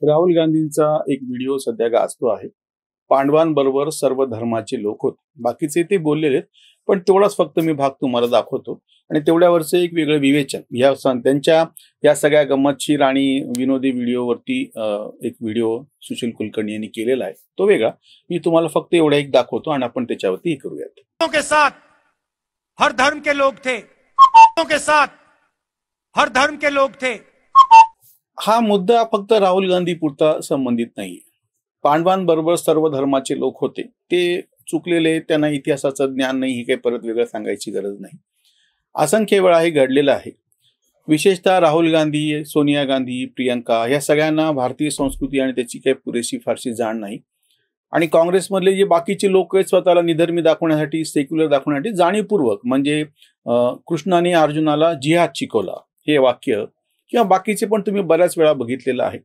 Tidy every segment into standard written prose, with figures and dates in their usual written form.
राहुल गांधींचा एक व्हिडिओ सध्या गाजतो आहे. पांडवांबरोबर सर्व धर्माचे लोक होते. बाकीचे ते बोललेले आहेत, पण तेवढाच फक्त मी भाग तुम्हाला दाखवतो आणि तेवढ्यावरचं एक वेगळं विवेचन त्यांच्या या सगळ्या गंमतशीर आणि विनोदी व्हिडिओवरती एक व्हिडिओ सुशील कुलकर्णी यांनी केलेला आहे. तो वेगळा. मी तुम्हाला फक्त एवढा एक दाखवतो आणि आपण त्याच्यावरती हे करूयात. के साथ हर धर्म के लोग थे, के साथ हर धर्म के लोग थे. हा मुद्दा फक्त राहुल गांधी पुरता संबंधित नाहीये. पांडवांबरोबर सर्व धर्माचे लोक होते. ते चुकलेले, त्यांना इतिहासाचं ज्ञान नाही, हे काही परत वेगळं सांगायची गरज नाही. असंख्य वेळा हे घडलेलं आहे. विशेषतः राहुल गांधी, सोनिया गांधी, प्रियंका या सगळ्यांना भारतीय संस्कृती आणि त्याची काही पुरेशी फारशी जाण नाही. आणि काँग्रेसमधले जे बाकीचे लोक आहेत, स्वतःला निधर्मी दाखवण्यासाठी, सेक्युलर दाखवण्यासाठी जाणीवपूर्वक म्हणजे कृष्णाने अर्जुनाला जिहाद शिकवला हे वाक्य किंवा बाकीचे पण तुम्ही बऱ्याच वेळा बघितलेलं आहे.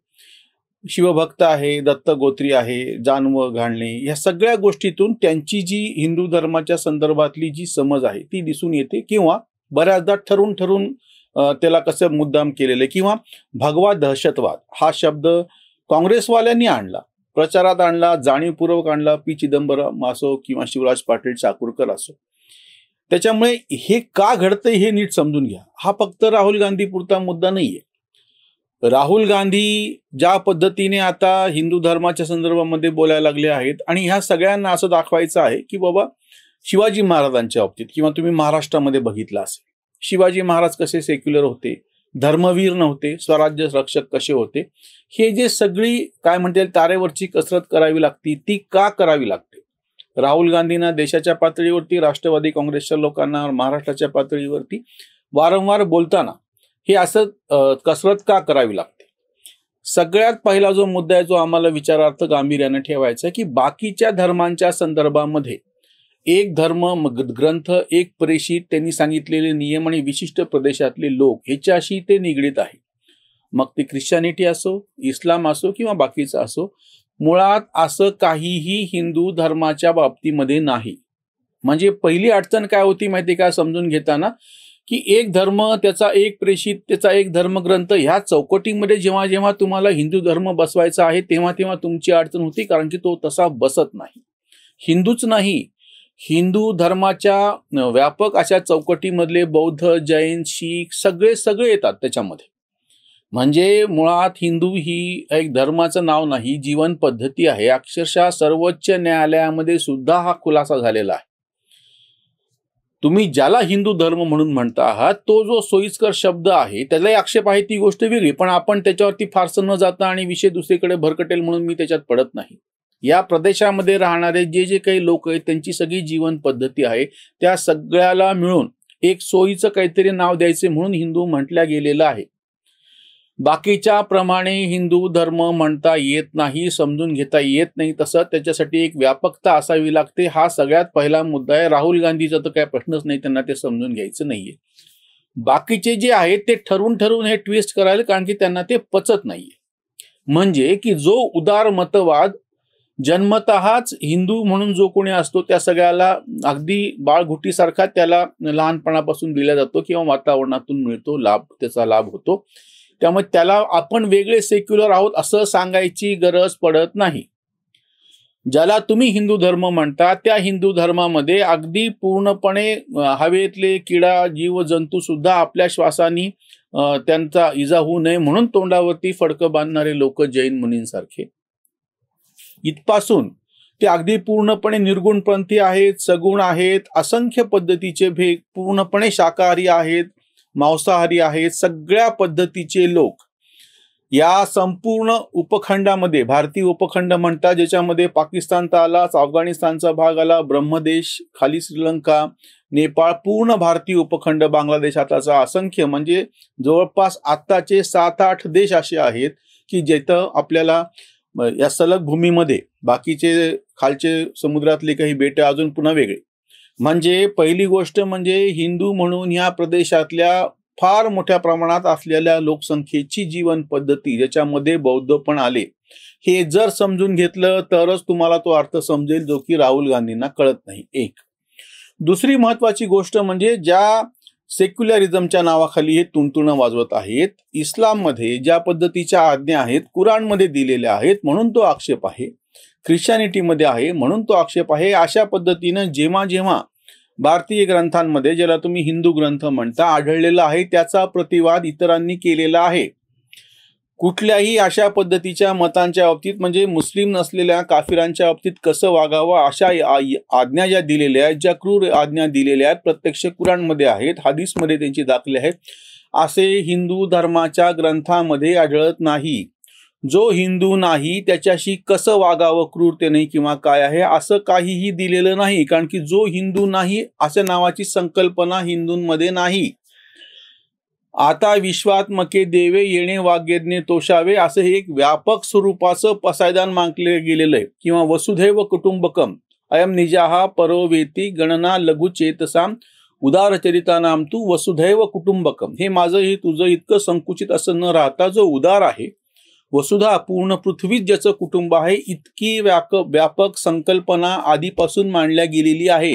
शिवभक्त आहे, दत्त गोत्री आहे, जानवं घालणे, या सगळ्या गोष्टीतून त्यांची जी हिंदू धर्माच्या संदर्भातली जी समज आहे ती दिसून येते. किंवा बऱ्याचदा ठरून ठरून त्याला कसं मुद्दाम केलेलं आहे. किंवा भगवा दहशतवाद हा शब्द काँग्रेसवाल्यांनी आणला, प्रचारात आणला, जाणीवपूर्वक आणला. पी चिदंबरम असो किंवा शिवराज पाटील चाकूरकर असो. त्याच्यामुळे हे का घडतंय हे नीट समजून घ्या. हा फक्त राहुल गांधी पुरता मुद्दा नाहीये. राहुल गांधी ज्या पद्धतीने आता हिंदू धर्माच्या संदर्भामध्ये बोलायला लागले आहेत आणि ह्या सगळ्यांना असं दाखवायचं आहे की बाबा शिवाजी महाराजांच्या बाबतीत किंवा तुम्ही महाराष्ट्रामध्ये बघितलं असेल, शिवाजी महाराज कसे सेक्युलर होते, धर्मवीर नव्हते, स्वराज्य रक्षक कसे होते, हे जे सगळी काय म्हणते तारेवरची कसरत करावी लागती, ती का करावी लागते? राहुल गांधींना देशाच्या पातळीवरती, राष्ट्रवादी काँग्रेसच्या लोकांना महाराष्ट्राच्या पातळीवरती वारंवार बोलताना हे असं कसरत का करावी लागते? सगळ्यात पहिला जो मुद्दा आहे जो आम्हाला विचारार्थ गांभीर्याने ठेवायचा आहे की बाकीच्या धर्मांच्या संदर्भामध्ये एक धर्म ग्रंथ, एक प्रेषित, त्यांनी सांगितलेले नियम आणि विशिष्ट प्रदेशातले लोक ह्याच्याशी ते निगडीत आहे. मग ते ख्रिश्चॅनिटी असो, इस्लाम असो किंवा बाकीचं असो, मुळात असं काहीही हिंदू धर्माच्या बाबतीमध्ये नाही. म्हणजे पहिली अडचण काय होती माहिती का समजून घेताना, की एक धर्म, त्याचा एक प्रेषित, त्याचा एक धर्मग्रंथ, ह्या चौकटीमध्ये जेव्हा जेव्हा तुम्हाला हिंदू धर्म बसवायचा आहे तेव्हा तेव्हा तुमची अडचण होती, कारण की तो तसा बसत नाही. हिंदूच नाही, हिंदू धर्माच्या व्यापक अशा चौकटीमधले बौद्ध, जैन, शीख सगळे येतात त्याच्यामध्ये. म्हणजे मुळात हिंदू ही एक धर्माचं नाव नाही, जीवन पद्धती आहे. अक्षरशः सर्वोच्च न्यायालयामध्ये सुद्धा हा खुलासा झालेला आहे. तुम्ही ज्याला हिंदू धर्म म्हणून म्हणता आहात तो जो सोयीस्कर शब्द आहे त्यालाही आक्षेप आहे, ती गोष्ट वेगळी, पण आपण त्याच्यावरती फारसं न जाता आणि विषय दुसरीकडे भरकटेल म्हणून मी त्याच्यात पडत नाही. या प्रदेशामध्ये राहणारे जे काही लोक आहेत त्यांची सगळी जीवन पद्धती आहे, त्या सगळ्याला मिळून एक सोयीचं काहीतरी नाव द्यायचे म्हणून हिंदू म्हटल्या गेलेलं आहे. बाकीच्या प्रमाणे हिंदू धर्म म्हणता येत नाही, समजून घेता येत नाही. तसं त्याच्यासाठी एक व्यापकता असावी लागते. हा सगळ्यात पहिला मुद्दा आहे. राहुल गांधीचा तर काही प्रश्नच नाही, त्यांना ते समजून घ्यायचं नाहीये. बाकीचे जे आहेत ते ठरवून हे ट्विस्ट करायला, कारण की त्यांना ते पचत नाहीये. म्हणजे की जो उदार मतवाद जन्मतःच हिंदू म्हणून जो कोणी असतो त्या सगळ्याला अगदी बाळघुटीसारखा त्याला लहानपणापासून दिला जातो किंवा वातावरणातून मिळतो लाभ, त्याचा लाभ होतो. त्यामुळे त्याला आपण वेगळे सेक्युलर आहोत असं सांगायची गरज पडत नाही. ज्याला तुम्ही हिंदू धर्म म्हणता त्या हिंदू धर्मामध्ये अगदी पूर्णपणे हवेतले किडा, जीव, जंतू सुद्धा आपल्या श्वासानी त्यांचा इजा होऊ नये म्हणून तोंडावरती फडकं बांधणारे लोक, जैन मुनींसारखे, इथपासून ते अगदी पूर्णपणे निर्गुणपंथी आहेत, सगुण आहेत, असंख्य पद्धतीचे भेद, पूर्णपणे शाकाहारी आहेत, मांसाहारी आहेत, सगळ्या पद्धतीचे लोक या संपूर्ण उपखंडामध्ये, भारतीय उपखंड म्हणतात, ज्याच्यामध्ये पाकिस्तानचा आला, अफगाणिस्तानचा भाग आला, ब्रह्मदेश, खाली श्रीलंका, नेपाळ, पूर्ण भारतीय उपखंड, बांगलादेशातला असंख्य, म्हणजे जवळपास आत्ताचे 7-8 देश असे आहेत की जिथं आपल्याला या सलग भूमीमध्ये बाकीचे खालचे समुद्रातले काही बेटे अजून पुन्हा वेगळे. म्हणजे पहिली गोष्ट म्हणजे हिंदू म्हणून या प्रदेशातल्या फार मोठ्या प्रमाणात असलेल्या लोकसंख्येची जीवन पद्धती, ज्याच्यामध्ये बौद्ध पण आले, हे जर समजून घेतलं तरच तुम्हाला तो अर्थ समजेल जो की राहुल गांधींना कळत नाही. एक दुसरी महत्वाची गोष्ट म्हणजे ज्या सेक्युलरिझमच्या नावाखाली हे तुणतुणं वाजवत आहेत. इस्लाममध्ये ज्या पद्धतीच्या आज्ञा आहेत कुराणमध्ये दिलेल्या आहेत म्हणून तो आक्षेप आहे, ख्रिश्चॅनिटीमध्ये आहे म्हणून तो आक्षेप आहे. अशा पद्धतीनं जेव्हा जेव्हा भारतीय ग्रंथांमध्ये, ज्याला तुम्ही हिंदू ग्रंथ म्हणता, आढळलेला आहे त्याचा प्रतिवाद इतरांनी केलेला आहे. कुठल्याही अशा पद्धतीच्या मतांच्या बाबतीत, म्हणजे मुस्लिम नसलेल्या काफिरांच्या बाबतीत कसं वागावं अशा आज्ञा ज्या दिलेल्या आहेत, ज्या क्रूर आज्ञा दिलेल्या आहेत, प्रत्यक्ष कुराणमध्ये आहेत, हदीसमध्ये त्यांची दाखले आहेत, असे हिंदू धर्माच्या ग्रंथामध्ये आढळत नाही. जो हिंदू नाही त्याच्याशी कसं वागावं क्रूरतेने किंवा काय आहे असं काहीही दिलेलं नाही. कारण की जो हिंदू नाही अशा नावाची संकल्पना हिंदूंमध्ये नाही. आता विश्वात्मके देवे येणे वाग्यज्ञे तोषावे असं हे एक व्यापक स्वरूपाचं पसायदान मांडलं गेलेलं आहे. किंवा वसुधैव कुटुंबकम अयम निजाहा परोवेती गणना लघुचेतसाम उदारचरितानाम तू वसुधैव कुटुंबकम. हे माझं हे तुझं इतकं संकुचित असं न राहता जो उदार आहे, वसुधा पूर्ण पृथ्वीत ज्याचं कुटुंब आहे, इतकी व्यापक संकल्पना आधीपासून मांडल्या गेलेली आहे.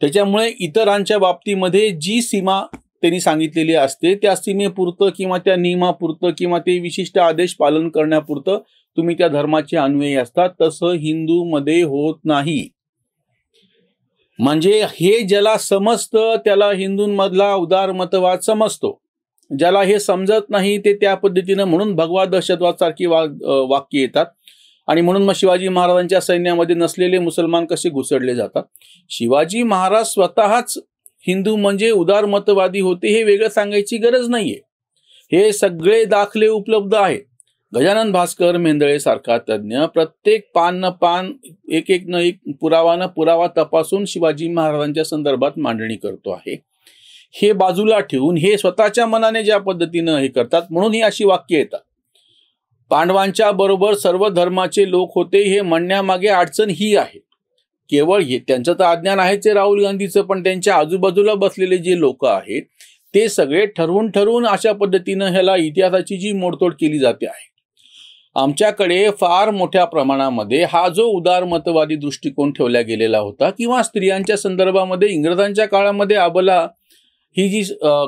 त्याच्यामुळे इतरांच्या बाबतीमध्ये जी सीमा त्यांनी सांगितलेली असते त्या सीमेपुरतं किंवा त्या नियमापुरतं किंवा ते विशिष्ट आदेश पालन करण्यापुरतं तुम्ही त्या धर्माचे अन्वयी असतात. तसं हिंदूमध्ये होत नाही. म्हणजे हे ज्याला समजतं त्याला हिंदूंमधला उदारमतवाद समजतो. ज्याला हे समजत नाही ते त्या पद्धतीनं, म्हणून भगवा दहशतवाद सारखी वाक्य येतात. आणि म्हणून मग शिवाजी महाराजांच्या सैन्यामध्ये नसलेले मुसलमान कसे घुसडले जातात. शिवाजी महाराज स्वतःच हिंदू म्हणजे उदारमतवादी होते हे वेगळं सांगायची गरज नाहीये. हे सगळे दाखले उपलब्ध आहेत. गजानन भास्कर मेंदळे सारखा तज्ज्ञ प्रत्येक पान न पान, एक न एक पुरावा तपासून शिवाजी महाराजांच्या संदर्भात मांडणी करतो आहे. हे बाजूला ठेवून हे स्वतःच्या मनाने ज्या पद्धतीनं हे करतात म्हणून ही अशी वाक्य येतात. पांडवांच्या बरोबर सर्व धर्माचे लोक होते हे म्हणण्यामागे अडचण ही आहे. केवळ हे त्यांचं तर अज्ञान आहेच राहुल गांधीचं, पण त्यांच्या आजूबाजूला बसलेले जे लोक आहेत ते सगळे ठरवून अशा पद्धतीनं ह्याला इतिहासाची जी मोडतोड केली जाते आहे. आमच्याकडे फार मोठ्या प्रमाणामध्ये हा जो उदारमतवादी दृष्टिकोन ठेवला गेलेला होता, किंवा स्त्रियांच्या संदर्भामध्ये इंग्रजांच्या काळामध्ये अबला ही जी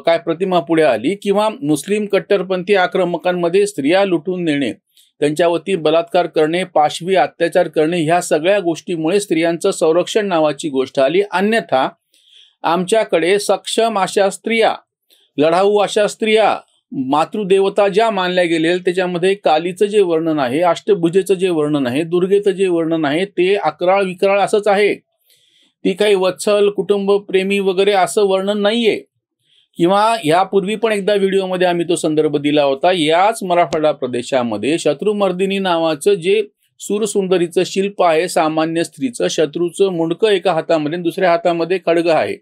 काय प्रतिमा पुढे आली, किंवा मुस्लिम कट्टरपंथी आक्रमकांमध्ये स्त्रिया लुटून नेणे, त्यांच्यावरती बलात्कार करणे, पाशवी अत्याचार करणे, ह्या सगळ्या गोष्टीमुळे स्त्रियांचं संरक्षण नावाची गोष्ट आली. अन्यथा आमच्याकडे सक्षम अशा स्त्रिया, लढाऊ अशा स्त्रिया, मातृदेवता ज्या मानल्या गेलेल्या, त्याच्यामध्ये कालीचं जे वर्णन आहे, अष्टभुजेचं जे वर्णन आहे, दुर्गेचं जे वर्णन आहे ते अकराळ विकराळ असंच आहे. ती काही वत्सल कुटुंबप्रेमी वगैरे असं वर्णन नाहीये. किंवा यापूर्वी पण एकदा व्हिडिओमध्ये आम्ही तो संदर्भ दिला होता. याच मराठवाडा प्रदेशामध्ये शत्रुमर्दिनी नावाचं जे सूरसुंदरीचं शिल्प आहे, सामान्य स्त्रीचं, शत्रूचं मुंडकं एका हातामध्ये दुसऱ्या हातामध्ये खड्ग आहे.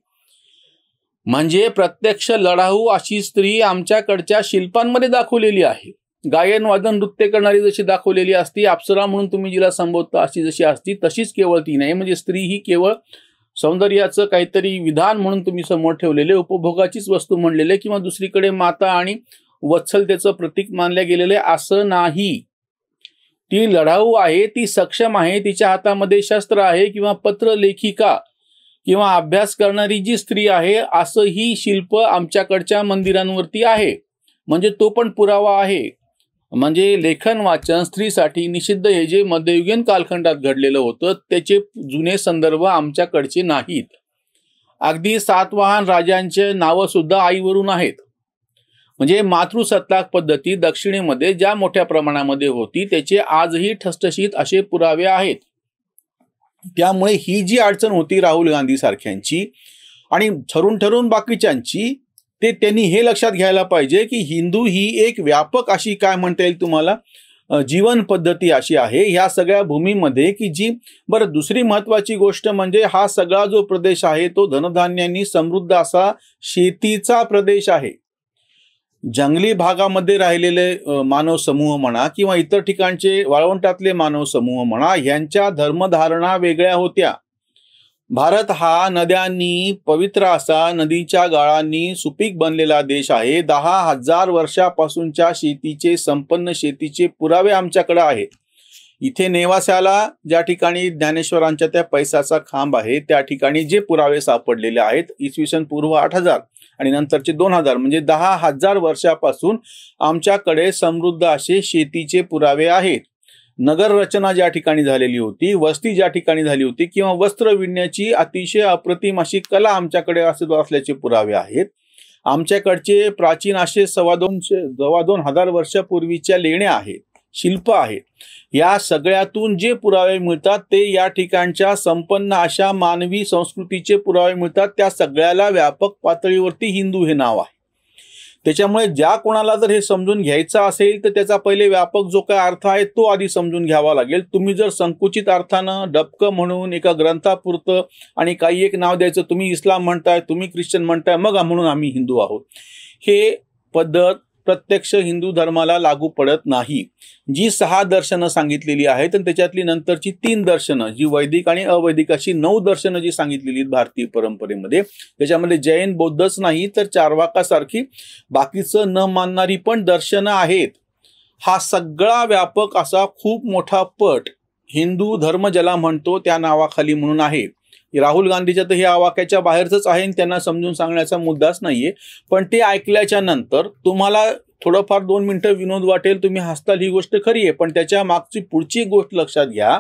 म्हणजे प्रत्यक्ष लढाऊ अशी स्त्री आमच्याकडच्या शिल्पांमध्ये दाखवलेली आहे. गायन वादन नृत्य करणारी जशी दाखवलेली असती, अप्सरा म्हणून तुम्ही जिला संबोधता अशी जशी असती, तशीच केवळ ती नाही. म्हणजे स्त्री ही केवळ सौंदर्याचं काहीतरी विधान म्हणून तुम्ही समोर ठेवलेले, उपभोगाचीच वस्तू म्हणलेले, किंवा दुसरीकडे माता आणि वत्सलतेचं प्रतीक मानल्या गेलेले असं नाही. ती लढाऊ आहे, ती सक्षम आहे, तिच्या हातामध्ये शस्त्र आहे, किंवा पत्र लेखिका किंवा अभ्यास करणारी जी स्त्री आहे असं ही शिल्प आमच्याकडच्या मंदिरांवरती आहे. म्हणजे तो पण पुरावा आहे. म्हणजे लेखन वाचन स्त्रीसाठी निषिद्ध हे जे मध्ययुगीन कालखंडात घडलेलं होतं त्याचे जुने संदर्भ आमच्याकडचे नाहीत. अगदी सातवाहन राजांचे नावं सुद्धा आईवरून आहेत. म्हणजे मातृसत्ताक पद्धती दक्षिणेमध्ये ज्या मोठ्या प्रमाणामध्ये होती त्याचे आजही ठसठशीत असे पुरावे आहेत. त्यामुळे ही जी अडचण होती राहुल गांधी सारख्यांची आणि ठरून बाकीच्यांची, ते त्यांनी हे लक्षात घ्यायला पाहिजे की हिंदू ही एक व्यापक अशी काय म्हणता येईल तुम्हाला जीवन पद्धती अशी आहे ह्या सगळ्या भूमीमध्ये की जी, बरं दुसरी महत्वाची गोष्ट म्हणजे हा सगळा जो प्रदेश आहे तो धनधान्यांनी समृद्ध असा शेतीचा प्रदेश आहे. जंगली भागामध्ये राहिलेले मानव समूह म्हणा किंवा इतर ठिकाणचे वाळवंटातले मानव समूह म्हणा, यांच्या धर्मधारणा वेगळ्या होत्या. भारत हा नद्यांनी पवित्र असा नदीच्या गाळांनी सुपीक बनलेला देश आहे. 10,000 वर्षापासूनच्या शेतीचे, संपन्न शेतीचे पुरावे आमच्याकडे आहेत. इथे नेवास्याला ज्या ठिकाणी ज्ञानेश्वरांच्या त्या पैसाचा खांब आहे त्या ठिकाणी जे पुरावे सापडलेले आहेत इसवी सन पूर्व 8000 आणि नंतरचे 2000 म्हणजे 10,000 वर्षापासून आमच्याकडे समृद्ध असे शेतीचे पुरावे आहेत. नगर रचना ज्या ठिकाणी झालेली होती, वस्ती ज्या ठिकाणी झाली होती किंवा वस्त्र विणण्याची अतिशय अप्रतिम अशी कला आमच्याकडे असल्याचे पुरावे आहेत. आमच्याकडचे प्राचीन असे 2,500 वर्षापूर्वीच्या लेण्या आहेत, शिल्प आहेत. या सगळ्यातून जे पुरावे मिळतात ते या ठिकाणच्या संपन्न अशा मानवी संस्कृतीचे पुरावे मिळतात. त्या सगळ्याला व्यापक पातळीवरती हिंदू हे नाव आहे. त्याच्यामुळे ज्या कोणाला जर हे समजून घ्यायचं असेल तर त्याचा पहिले व्यापक जो काय अर्थ आहे तो आधी समजून घ्यावा लागेल. तुम्ही जर संकुचित अर्थानं डबकं म्हणून एका ग्रंथापुरतं आणि काही एक नाव द्यायचं, तुम्ही इस्लाम म्हणताय, तुम्ही ख्रिश्चन म्हणताय, मग म्हणून आम्ही हिंदू आहोत, हे पद्धत प्रत्यक्ष हिंदू धर्माला लागू पडत नाही. जी 6 दर्शनं सांगितलेली आहेत आणि त्याच्यातली नंतरची 3 दर्शनं जी वैदिक आणि अवैदिक अशी 9 दर्शनं जी सांगितलेली आहेत भारतीय परंपरेमध्ये, त्याच्यामध्ये जैन बौद्धच नाही तर चार्वाकासारखी बाकीचं न मानणारी पण दर्शनं आहेत. हा सगळा व्यापक असा खूप मोठा पट हिंदू धर्म ज्याला म्हणतो त्या नावाखाली म्हणून आहे. राहुल गांधीच्या तर हे आवाक्याच्या बाहेरच आहे आणि त्यांना समजून सांगण्याचा मुद्दाच नाहीये. पण ते ऐकल्याच्या नंतर तुम्हाला थोडंफार 2 मिनिटं विनोद वाटेल, तुम्ही हसताल, ही गोष्ट खरी आहे. पण त्याच्या मागची पुढची गोष्ट लक्षात घ्या.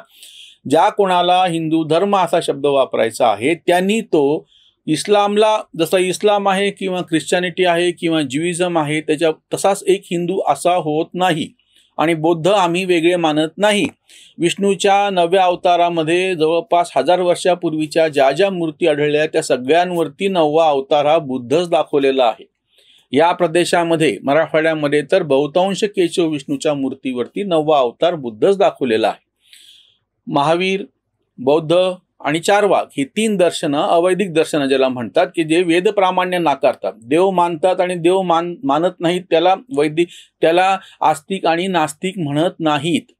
ज्या कोणाला हिंदू धर्म असा शब्द वापरायचा आहे त्यांनी तो इस्लामला, जसा इस्लाम आहे किंवा ख्रिश्चॅनिटी आहे किंवा ज्युइझम आहे, त्याच्या तसाच एक हिंदू असा होत नाही. आणि बौद्ध आम्ही वेगळे मानत नाही. विष्णूच्या 9व्या अवतारामध्ये जवळपास 1000 वर्षापूर्वीच्या ज्या ज्या मूर्ती आढळल्या त्या सगळ्यांवरती 9वा अवतार हा बुद्धच दाखवलेला आहे. या प्रदेशामध्ये मराठवाड्यामध्ये तर बहुतांश केशव विष्णूच्या मूर्तीवरती 9वा अवतार बुद्धच दाखवलेला आहे. महावीर, बौद्ध आणि चार्वाक ही 3 दर्शनं अवैदिक दर्शनं ज्याला म्हणतात, की जे वेद प्रामाण्य नाकारतात, देव मानतात आणि देव मानत नाहीत, त्याला आस्तिक आणि नास्तिक म्हणत नाहीत.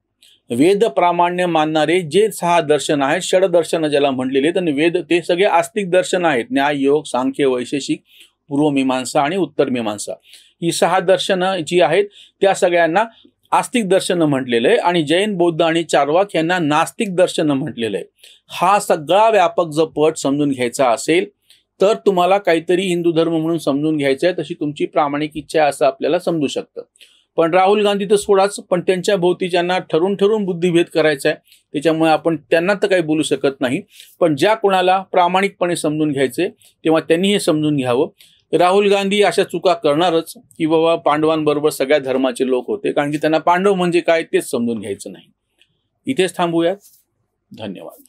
वेद प्रामाण्य मानणारे जे 6 दर्शन आहेत, षडदर्शनं ज्याला म्हणलेले, तर वेद ते सगळे आस्तिक दर्शन आहेत. न्याय, योग, सांख्य, वैशेषिक, पूर्वमीमांसा आणि उत्तरमीमांसा ही 6 दर्शनं जी आहेत त्या सगळ्यांना आस्तिक दर्शनं म्हटलेलं आहे आणि जैन, बौद्ध आणि चार्वाक यांना नास्तिक दर्शनं म्हटलेलं आहे. हा सगळा व्यापक जो पट समजून घ्यायचा असेल तर तुम्हाला काहीतरी हिंदू धर्म म्हणून समजून घ्यायचं आहे, तशी तुमची प्रामाणिक इच्छा आहे असं आपल्याला समजू शकतं. पण राहुल गांधी तर सोडाच, पण त्यांच्या भोवती ज्यांना ठरून बुद्धिभेद करायचा आहे त्याच्यामुळे आपण त्यांना तर काही बोलू शकत नाही. पण ज्या कोणाला प्रामाणिकपणे समजून घ्यायचे तेव्हा त्यांनी हे समजून घ्यावं. राहुल गांधी अशा चुका करणारच की बाबा पांडवांबरोबर सगळ्या धर्माचे लोक होते, कारण की त्यांना पांडव म्हणजे काय तेच समजून घ्यायचं नाही. इथेच थांबूयात. धन्यवाद.